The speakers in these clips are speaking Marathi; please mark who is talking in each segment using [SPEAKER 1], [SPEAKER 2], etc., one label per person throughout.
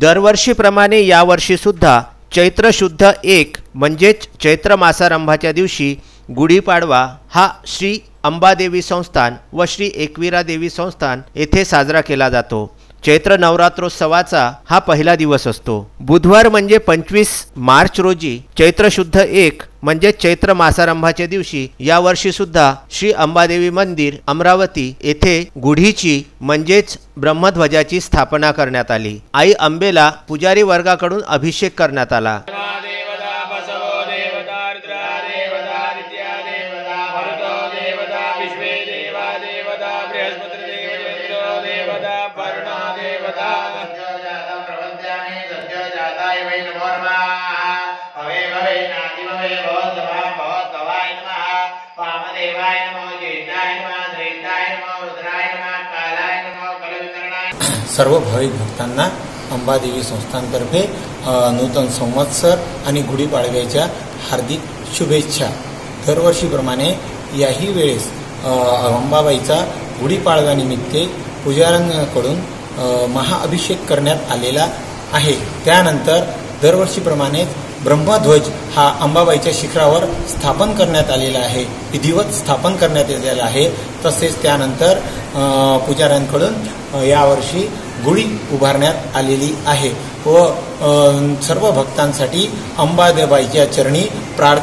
[SPEAKER 1] दरवर्षीप्रमाणे यावर्षी सुद्धा चैत्र शुद्ध 1 म्हणजेच चैत्र मासारंभाच्या दिवशी गुढीपाडवा हा श्री अंबादेवी संस्थान व श्री एकवीरा देवी संस्थान येथे साजरा केला जातो। चैत्र नवरात्रोत्सवाचा हा पहिला दिवस असतो। बुधवार म्हणजे 25 मार्च रोजी चैत्र शुद्ध 1 म्हणजे चैत्र मासारंभाच्या दिवशी यावर्षी सुद्धा श्री अंबादेवी मंदिर अमरावती येथे गुढीची म्हणजेच ब्रह्मध्वजाची स्थापना करण्यात आली। आई अंबेला पुजारी वर्गाकडून अभिषेक करण्यात आला।
[SPEAKER 2] सर्व भाविक भक्तांना अंबादेवी संस्थानतर्फे नूतन संवत्सर आणि गुढीपाडव्याच्या हार्दिक शुभेच्छा। दरवर्षीप्रमाणे याही वेळेस अंबाबाईचा गुढीपाडव्यानिमित्त पुजाऱ्यांकडून महाअभिषेक करण्यात आलेला आहे। त्यानंतर दरवर्षीप्रमाणे ब्रह्मध्वज हा अंबाबाईच्या शिखरावर स्थापन करण्यात आलेला आहे, विधिवत स्थापन करण्यात आलेला आहे। तसेच त्यानंतर पुजाऱ्यांकडून यावर्षी गुढी उभारण्यात आलेली आहे व सर्व भक्तांसाठी अंबाबाईच्या चरणी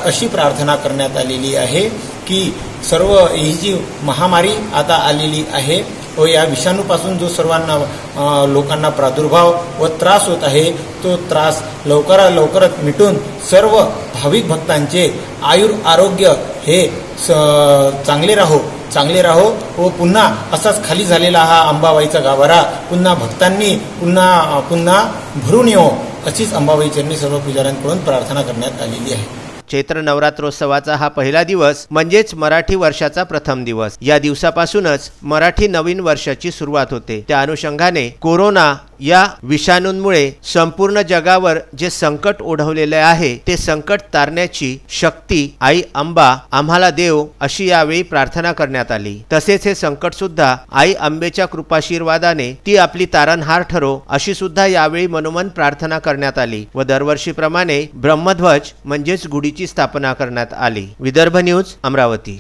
[SPEAKER 2] अशी प्रार्थना करण्यात आलेली आहे की सर्व ही जी महामारी आता आलेली आहे व या विषाणूपासून जो सर्वांना लोकांना प्रादुर्भाव व त्रास होत आहे तो त्रास लवकरात मिटून सर्व भाविक भक्तांचे आरोग्य हे चांगले राहो व पुन्हा असाच खाली झालेला हा अंबाबाईचा गाभारा पुन्हा भक्तांनी पुन्हा भरून येवो अशीच अंबाबाई चरणी सर्व पुजाऱ्यांकडून प्रार्थना करण्यात आलेली आहे।
[SPEAKER 1] चैत्र नवरात्रोत्सवाचा हा पहिला दिवस म्हणजेच मराठी वर्षाचा प्रथम दिवस। या दिवसापासूनच मराठी नवीन वर्षाची सुरुवात होते। त्या अनुषंगाने कोरोना या विषाणूंमुळे संपूर्ण जगावर जे संकट ओढवलेले आहे ते संकट तारण्याची शक्ती आई अंबा आम्हाला देव अशी यावेळी प्रार्थना करण्यात आली। तसेच हे संकट सुद्धा आई अंबेच्या कृपाशीर्वादाने ती आपली तारणहार ठरो अशी सुद्धा यावेळी मनोमन प्रार्थना करण्यात आली व दरवर्षीप्रमाणे ब्रह्मध्वज म्हणजेच गुढीची स्थापना करण्यात आली। विदर्भ न्यूज अमरावती।